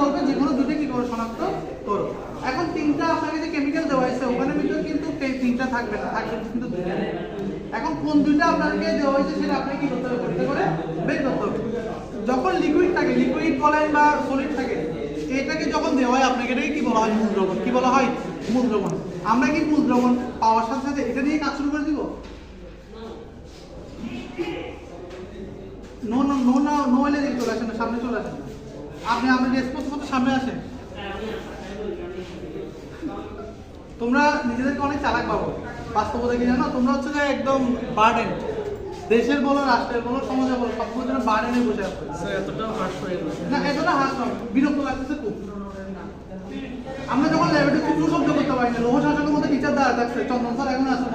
বলবে যে কোনো দুটো কি করো শনাক্ত করো। এখন তিনটা আপনাকে যে কেমিক্যাল দেওয়া হয়েছে ওখানে ভিতরে কিন্তু তিনটা থাকবে না, থাকবে কিন্তু দুটো। এখন কোন দুইটা আপনাকে দেওয়া হয়েছে সেটা আপনি কি করতে হবে, পরীক্ষা করে বের করতে হবে। যখন লিকুইড থাকে, লিকুইড বলেন বা সলিড থাকে, এটাকে যখন দেওয়া হয় আপনাকে এটাকে কি বলা হয়, মূল দ্রবণ। কি বলা হয়, মূল দ্রবণ। আমরা কি মূল দ্রবণ পাওয়ার সাথে সাথে এটা নিয়ে কাজ শুরু করে দিব? No no no no no এলে দিকে চলে আসেন, সামনে চলে আসেন। আপনি আপনার রেসপন্স মতো সামনে আসেন। তোমরা নিজেদেরকে অনেক চালাক পাবো, বাস্তবতা কি জানো, তোমরা হচ্ছে যে একদম বার্ডেন, দেশের বলো রাষ্ট্রের বলো সমাজে বলো সবগুলোর জন্য বার্ডেনে বসে আছে। এতটা হার্শ হয়ে গেছে না, এতটা হাস নয়, বিরক্ত লাগতেছে খুব। আমরা যখন ল্যাবরেটরি কিছু শব্দ করতে পারি না, লৌহ শাসকের মধ্যে টিচার দ্বারা থাকছে, চন্দন স্যার এখন আছে।